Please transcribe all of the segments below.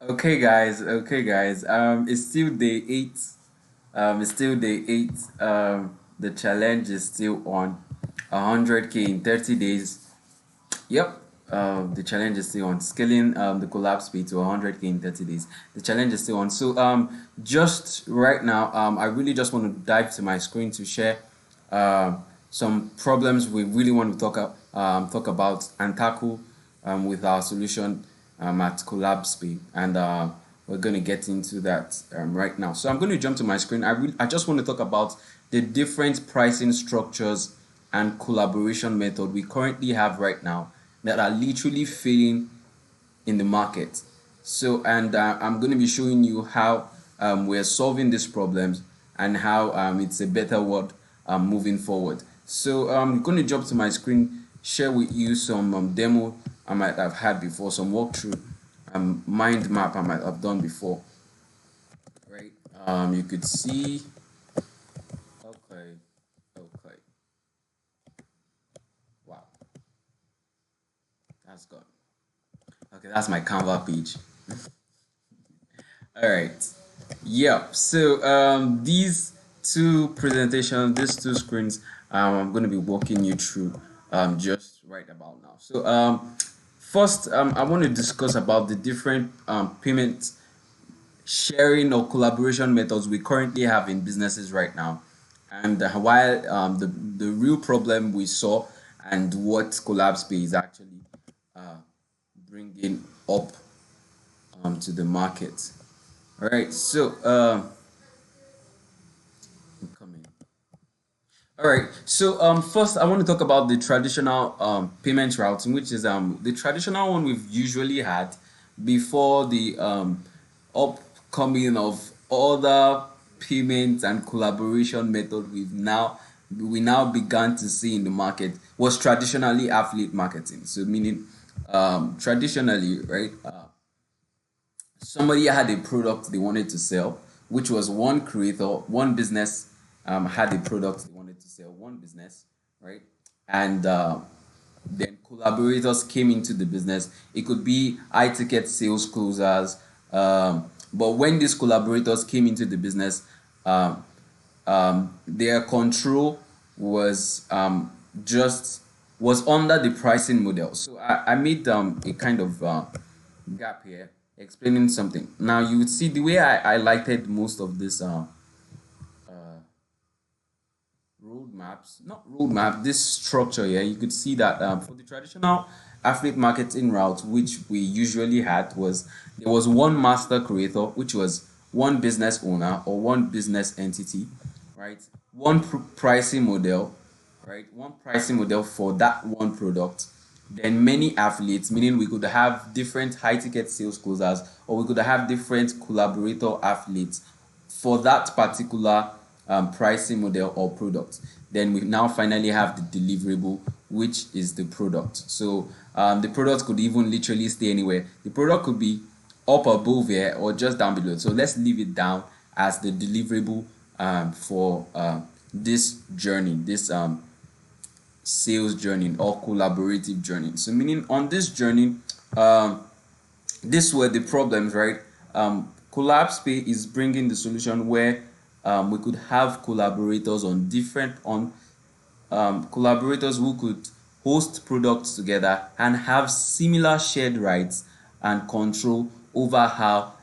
Okay guys, it's still day 8. The challenge is still on 100k in 30 days. Yep. The challenge is still on scaling the collapse speed to 100k in 30 days. The challenge is still on. So just right now, I really just want to dive to my screen to share some problems we really want to talk about and tackle with our solution at CollabsPay, and we're going to get into that right now. So I'm going to jump to my screen. I just want to talk about the different pricing structures and collaboration method we currently have right now that are literally failing in the market. So, and I'm going to be showing you how we're solving these problems and how it's a better world moving forward. So I'm going to jump to my screen, share with you some demo I might have had before, some walkthrough mind map I might have done before, right? You could see, okay, okay, wow, that's good. Okay, that's my Canva page. All right. Yep. So these two presentations, these two screens, I'm going to be walking you through just right about now. So first, I want to discuss about the different payment sharing or collaboration methods we currently have in businesses right now, and why the real problem we saw and what CollabsPay is actually bringing up to the market. All right. So I'm coming. All right. So first I want to talk about the traditional payment routing, which is the traditional one we've usually had before the upcoming of other payments and collaboration method we now began to see in the market was traditionally affiliate marketing. So meaning traditionally, right? Somebody had a product they wanted to sell, which was one creator, one business had a product they wanted to sell, one business, right? And then collaborators came into the business. It could be high ticket sales closers. But when these collaborators came into the business, um, their control was just was under the pricing model. So I made a kind of gap here explaining something. Now you would see the way I highlighted most of this roadmaps, not roadmap, this structure here, you could see that for the traditional affiliate marketing route, which we usually had, was there was one master creator, which was one business owner or one business entity, right? One pricing model, right? One pricing model for that one product. Then many affiliates, meaning we could have different high ticket sales closers, or we could have different collaborator affiliates for that particular pricing model or product. Then we now finally have the deliverable, which is the product. So the product could even literally stay anywhere. The product could be up above here or just down below. So let's leave it down as the deliverable for this journey, this sales journey or collaborative journey. So meaning on this journey, um, these were the problems, right? CollabsPay is bringing the solution where we could have collaborators on different on collaborators who could host products together and have similar shared rights and control over how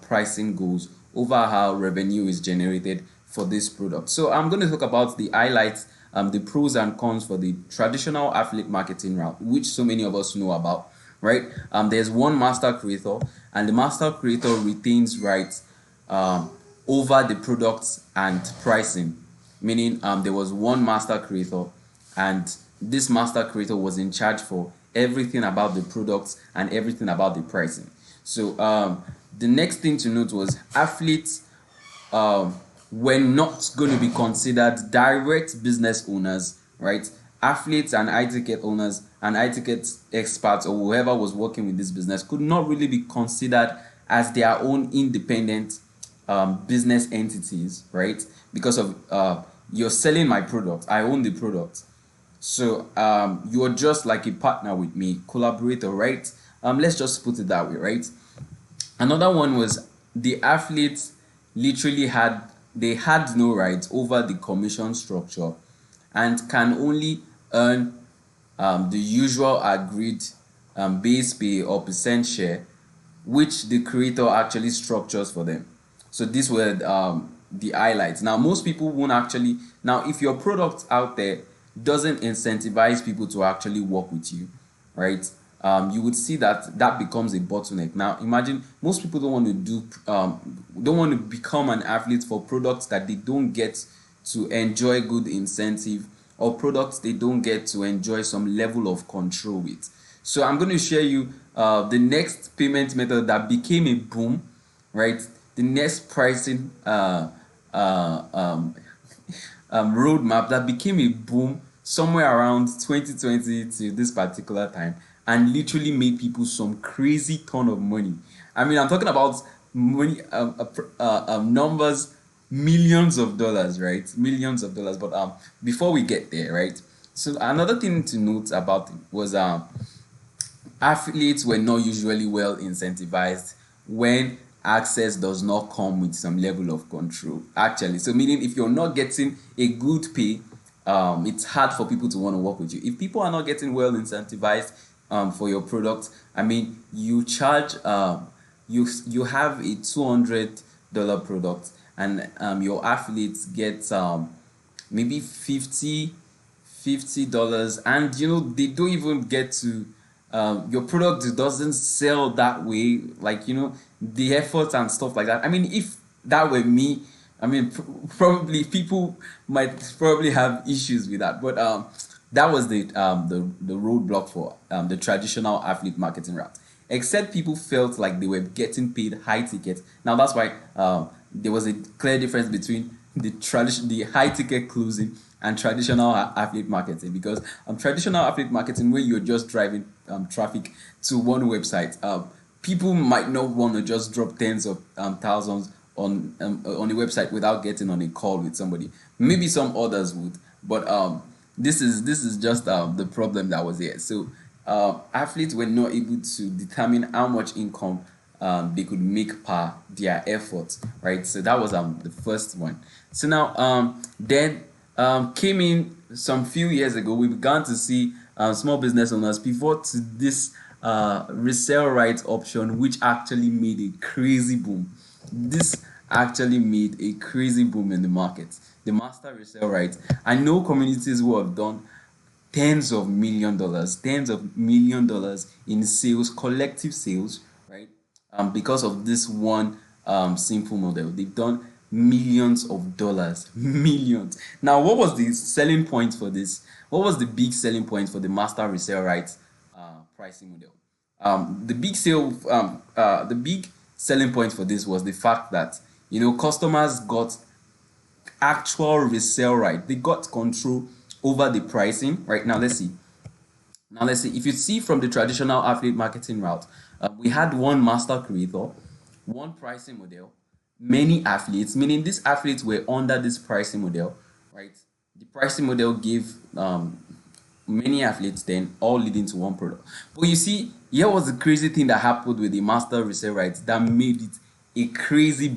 pricing goes, over how revenue is generated for this product. So I'm going to talk about the highlights, the pros and cons for the traditional affiliate marketing route, which so many of us know about, right? There's one master creator, and the master creator retains rights over the products and pricing, meaning there was one master creator, and this master creator was in charge for everything about the products and everything about the pricing. So the next thing to note was affiliates were not going to be considered direct business owners, right? Affiliates and high ticket owners and high ticket experts or whoever was working with this business could not really be considered as their own independent business entities, right? Because of you're selling my product, I own the product. So you're just like a partner with me, collaborator, right? Let's just put it that way, right? Another one was the athletes literally had no rights over the commission structure and can only earn the usual agreed base pay or percent share, which the creator actually structures for them. So these were the highlights. Now, most people won't actually. Now, if your product out there doesn't incentivize people to actually work with you, right? You would see that that becomes a bottleneck. Now, imagine most people don't want to become an athlete for products that they don't get to enjoy good incentive, or products they don't get to enjoy some level of control with. So I'm going to share you the next payment method that became a boom, right? The next pricing uh, um, roadmap that became a boom somewhere around 2020 to this particular time, and literally made people some crazy ton of money. I mean, I'm talking about money, numbers, millions of dollars, right? Millions of dollars. But before we get there, right? So another thing to note about it was athletes were not usually well incentivized when access does not come with some level of control, actually. So meaning, if you're not getting a good pay, it's hard for people to want to work with you. If people are not getting well incentivized for your product, I mean, you charge you have a $200 product, and your athletes get maybe $50, and they don't even get to your product doesn't sell that way, like the effort and stuff like that. I mean, if that were me, I mean, probably people might probably have issues with that. But that was the roadblock for the traditional athlete marketing route. Except people felt like they were getting paid high tickets. Now that's why there was a clear difference between the high ticket closing and traditional athlete marketing, because traditional athlete marketing, where you're just driving traffic to one website, people might not want to just drop tens of thousands on a website without getting on a call with somebody. Maybe some others would, but this is just the problem that was there. So athletes were not able to determine how much income they could make per their efforts, right? So that was the first one. So now then came in some few years ago, we began to see small business owners pivot to this resale rights option, which actually made a crazy boom. This actually made a crazy boom in the market. The master resale rights. I know communities who have done tens of million dollars in sales, collective sales, right? Because of this one simple model, they've done millions of dollars, millions. Now, what was the selling point for this? What was the big selling point for the master resale rights pricing model? The big selling point for this was the fact that customers got actual resale right. They got control over the pricing. Right now, let's see. Now, let's see. If you see from the traditional affiliate marketing route, we had one master creator, one pricing model, many affiliates, meaning these affiliates were under this pricing model, right? The pricing model gave many affiliates, then all leading to one product. But you see, here was the crazy thing that happened with the master resale rights that made it a crazy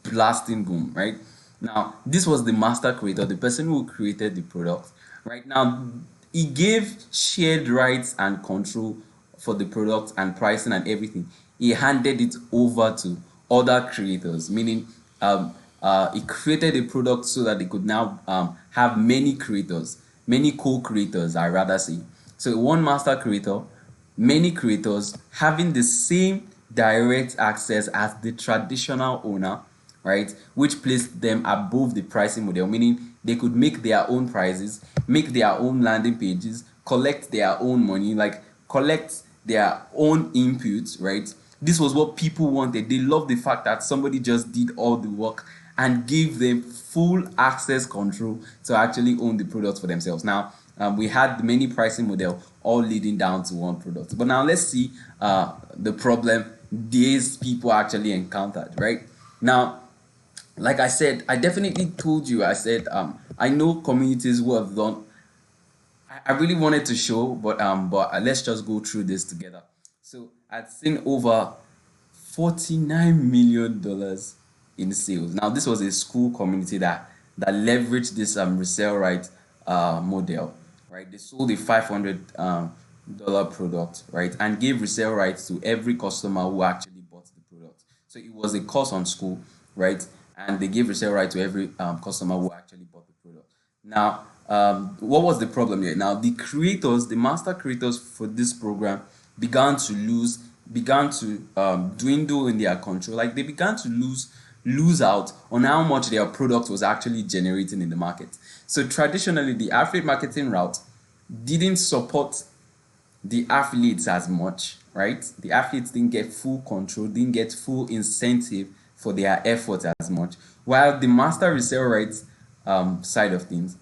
blasting boom, right? Now, this was the master creator, the person who created the product. Right now, he gave shared rights and control for the product and pricing and everything. He handed it over to other creators, meaning he created a product so that they could now have many creators, many co-creators, I rather say. So one master creator, many creators having the same direct access as the traditional owner, right? Which placed them above the pricing model, meaning they could make their own prices, make their own landing pages, collect their own money, like collect their own inputs, right? This was what people wanted. They loved the fact that somebody just did all the work and gave them full access control to actually own the product for themselves. Now, we had many pricing model all leading down to one product. But now let's see the problem these people actually encountered, right? Now, like I said, I definitely told you, I said, I know communities who have done. I really wanted to show, but let's just go through this together. So I'd seen over $49 million in sales. Now, this was a school community that leveraged this resale right model, right? They sold a $500 product, right, and gave resale rights to every customer who actually bought the product. So it was a course on school, right, and they gave resale right to every customer who actually bought the product. Now, what was the problem here? Now, the creators, the master creators for this program, began to dwindle in their control. Like they began to lose out on how much their product was actually generating in the market. So traditionally, the affiliate marketing route didn't support the affiliates as much, right? The affiliates didn't get full control, didn't get full incentive for their efforts as much. While the master resale rights side of things,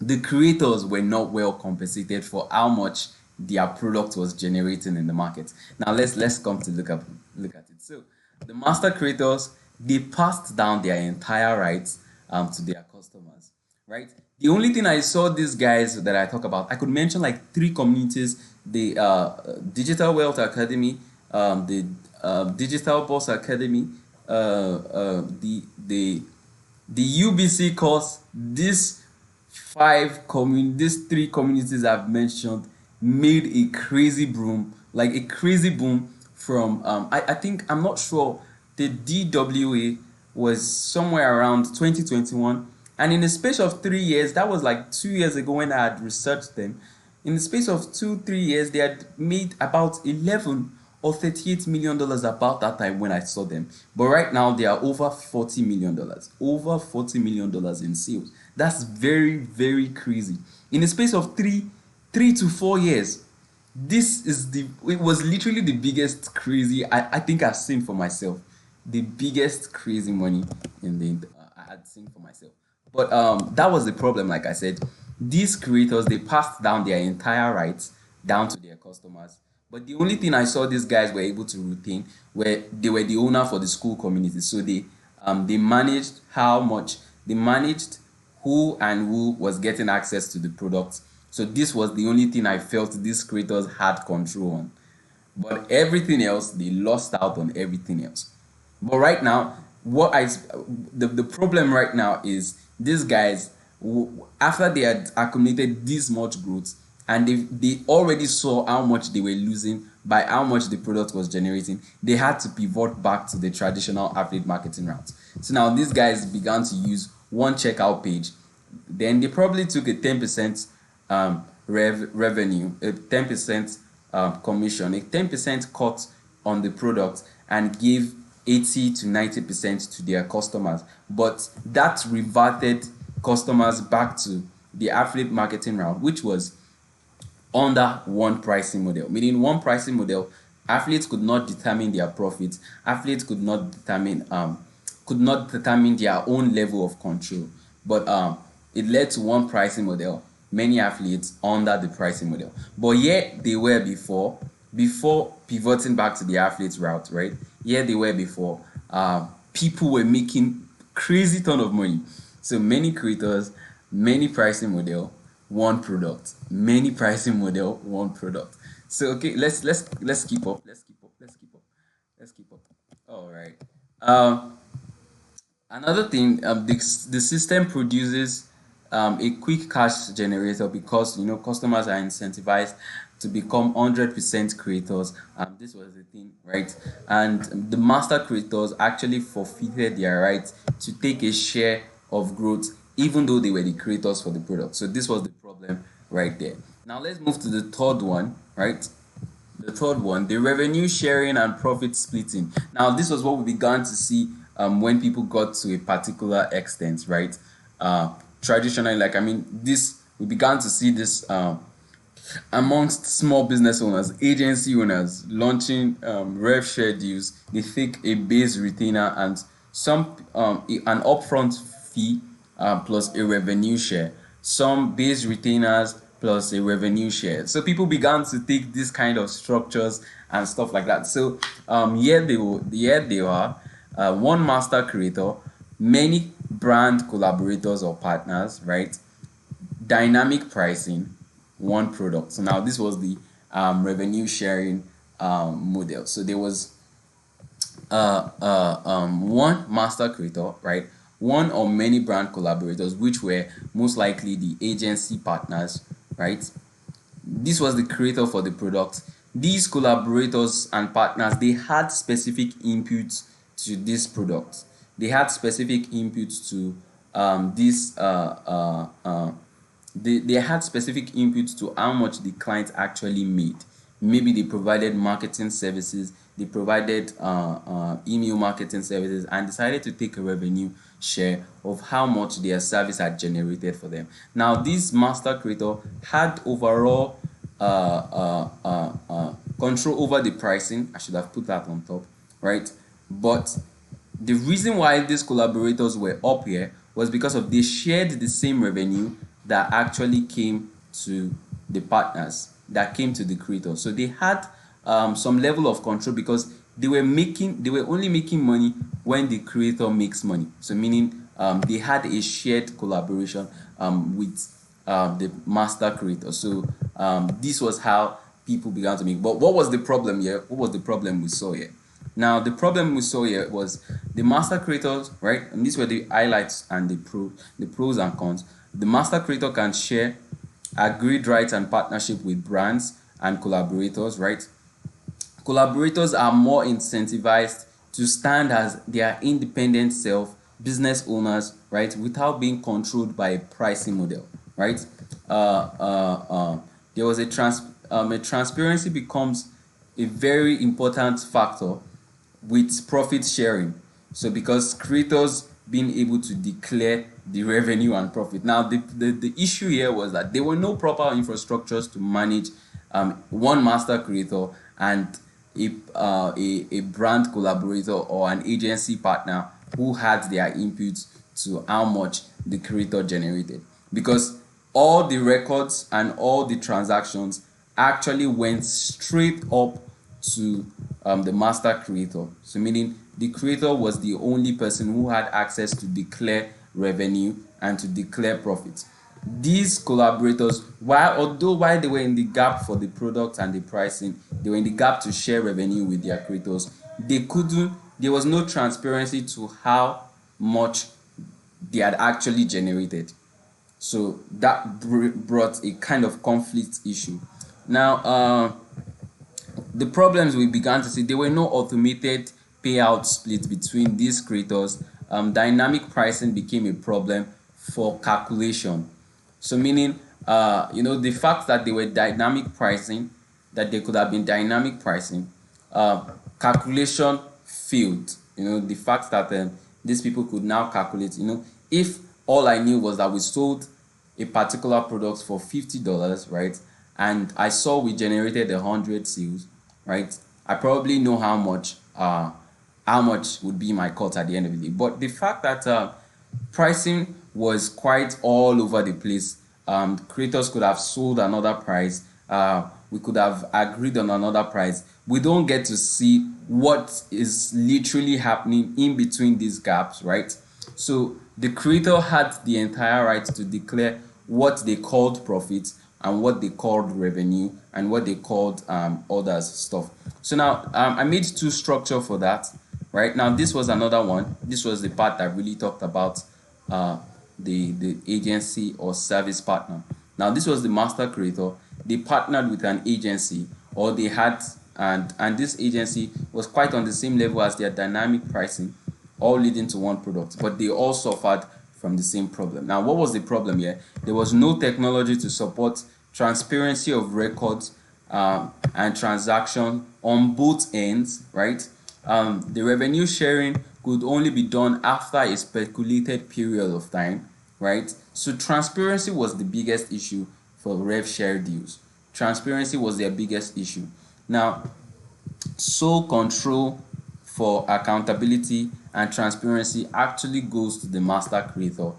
the creators were not well compensated for how much their product was generating in the market. Now let's come to look at it. So the master creators, they passed down their entire rights to their customers, right? The only thing I saw these guys that I talk about, I could mention like three communities: the Digital Wealth Academy, the Digital Boss Academy, the UBC course. These three communities I've mentioned made a crazy boom, like a crazy boom from I think, I'm not sure, the DWA was somewhere around 2021, and in the space of 3 years, that was like 2 years ago when I had researched them. In the space of 2 3 years, they had made about 11 or $38 million about that time when I saw them. But right now they are over $40 million, over $40 million in sales. That's very, very crazy. In the space of 3 to 4 years, it was literally the biggest crazy I think I've seen for myself. The biggest crazy money I had seen for myself. But that was the problem. Like I said, these creators, they passed down their entire rights down to their customers. But the only thing I saw these guys were able to retain were they were the owner for the school community. So they managed how much, they managed who and who was getting access to the product. So this was the only thing I felt these creators had control on. But everything else, they lost out on everything else. But right now, the problem right now is these guys, after they had accumulated this much growth, and they already saw how much they were losing by how much the product was generating, they had to pivot back to the traditional affiliate marketing route. So now these guys began to use one checkout page. Then they probably took a 10% revenue, a 10% commission, a 10% cut on the product, and gave 80 to 90% to their customers. But that reverted customers back to the affiliate marketing route, which was under one pricing model. Meaning one pricing model, affiliates could not determine their profits. Affiliates could not determine their own level of control. But it led to one pricing model, many affiliates under the pricing model. But yet they were before pivoting back to the affiliate route, right? Here they were before. People were making crazy ton of money. So many creators, many pricing model, one product. Many pricing model, one product. So okay, let's keep up. Let's keep up. All right. Another thing, the system produces a quick cash generator because customers are incentivized to become 100% creators. This was the thing, right? And the master creators actually forfeited their right to take a share of growth, even though they were the creators for the product. So this was the problem right there. Now let's move to the third one, right? The third one, the revenue sharing and profit splitting. Now, this was what we began to see when people got to a particular extent, right? Traditionally, we began to see this amongst small business owners, agency owners launching rev share deals. They take a base retainer and an upfront fee plus a revenue share. Some base retainers plus a revenue share. So people began to take this kind of structures and stuff like that. So here they are, one master creator, many brand collaborators or partners, right? Dynamic pricing, one product. So now this was the revenue sharing model. So there was one master creator, right? One or many brand collaborators, which were most likely the agency partners, right? This was the creator for the product. These collaborators and partners, they had specific inputs to this product. They had specific inputs to this they had specific inputs to how much the client actually made. Maybe they provided marketing services, they provided email marketing services, and decided to take a revenue share of how much their service had generated for them. Now, this master creator had overall control over the pricing. I should have put that on top, right? But the reason why these collaborators were up here was because of they shared the same revenue that actually came to the partners, that came to the creator. So they had some level of control because they were only making money when the creator makes money. So meaning they had a shared collaboration with the master creator. So this was how people began to make. But what was the problem here? What was the problem we saw here? Now, the problem we saw here was the master creators, right? And these were the highlights and the pros and cons. The master creator can share agreed rights and partnership with brands and collaborators, right? Collaborators are more incentivized to stand as their independent self, business owners, right, without being controlled by a pricing model, right? There was a transparency becomes a very important factor with profit sharing. So because creators being able to declare the revenue and profit. Now the issue here was that there were no proper infrastructures to manage one master creator and a brand collaborator or an agency partner who had their inputs to how much the creator generated, because all the records and all the transactions actually went straight up to the master creator. So meaning the creator was the only person who had access to declare revenue and to declare profits. These collaborators, while they were in the gap for the product and the pricing, they were in the gap to share revenue with their creators. There was no transparency to how much they had actually generated. So that brought a kind of conflict issue. Now, the problems we began to see, there were no automated payout split between these creators. Dynamic pricing became a problem for calculation. So meaning, the fact that they were dynamic pricing, that they could have been dynamic pricing, calculation failed. The fact that these people could now calculate, if all I knew was that we sold a particular product for $50, right? And I saw we generated 100 sales, right? I probably know how much would be my cut at the end of the day. But the fact that pricing was quite all over the place, creators could have sold another price, we could have agreed on another price. We don't get to see what is literally happening in between these gaps, right? So the creator had the entire right to declare what they called profit and what they called revenue and what they called others stuff. So now I made two structure for that. Right now, this was another one. This was the part that really talked about the agency or service partner. Now, this was the master creator. They partnered with an agency, or they had, and this agency was quite on the same level as their dynamic pricing, all leading to one product. But they all suffered from the same problem. Now, what was the problem here? There was no technology to support transparency of records and transaction on both ends, right? The revenue sharing could only be done after a speculated period of time, right? So transparency was the biggest issue for rev share deals. Transparency was their biggest issue. Now, sole control for accountability and transparency actually goes to the master creator,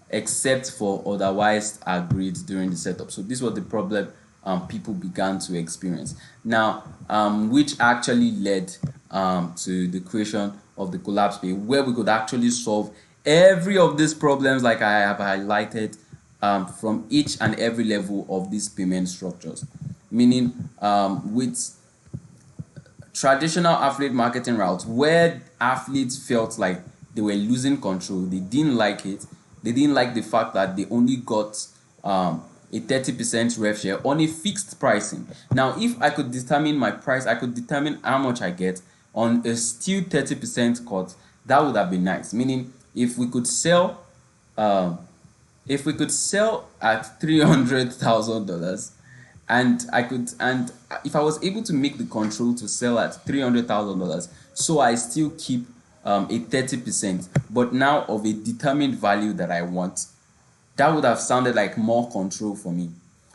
except for otherwise agreed during the setup. So this was the problem people began to experience. Now, which actually led to the creation of the CollabsPay, where we could actually solve every of these problems like I have highlighted from each and every level of these payment structures. Meaning with traditional affiliate marketing route where athletes felt like they were losing control. They didn't like it. They didn't like the fact that they only got a 30% rev share on a fixed pricing. Now, if I could determine my price, I could determine how much I get on a still 30% cut. That would have been nice. Meaning, um, if we could sell at $300,000, and if I was able to make the control to sell at $300,000, so I still keep a 30%, but now of a determined value that I want, that would have sounded like more control for me.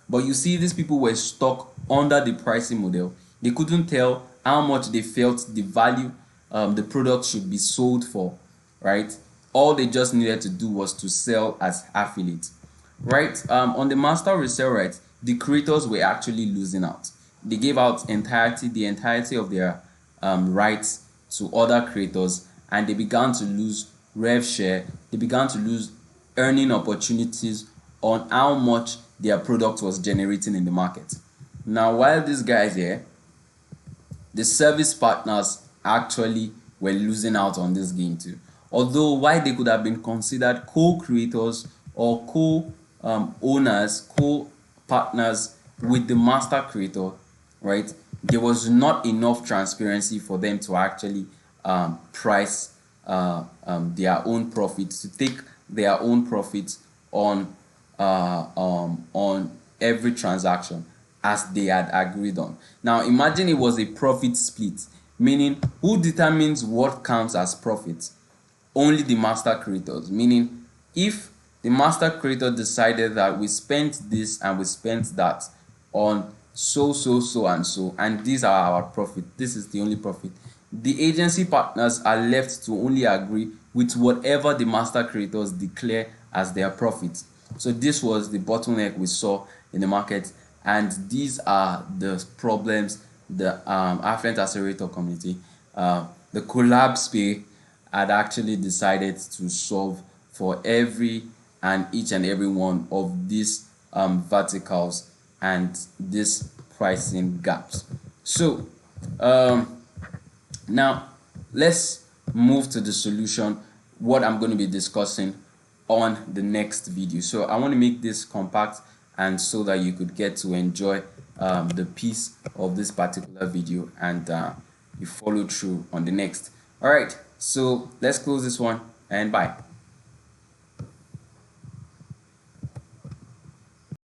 But you see, these people were stuck under the pricing model. They couldn't tell how much they felt the value the product should be sold for, right? All they just needed to do was to sell as affiliates, right? On the master resale rights, the creators were actually losing out. They gave out the entirety of their rights to other creators, and they began to lose rev share. They began to lose earning opportunities on how much their product was generating in the market. Now, while these guys here, the service partners actually were losing out on this game too. Although why they could have been considered co-creators or co-owners, co-partners with the master creator, right? There was not enough transparency for them to actually price their own profits, to take their own profits on every transaction as they had agreed on. Now imagine it was a profit split, meaning who determines what counts as profit? Only the master creators. Meaning if the master creator decided that we spent this and we spent that on so and so, and these are our profit, this is the only profit, the agency partners are left to only agree with whatever the master creators declare as their profit. So this was the bottleneck we saw in the market, and these are the problems the affluent accelerator community, the CollabsPay, had actually decided to solve for each and every one of these verticals and these pricing gaps. So now let's move to the solution, what I'm going to be discussing on the next video. So I want to make this compact and so that you could get to enjoy the piece of this particular video, and you follow through on the next. All right, so let's close this one and bye.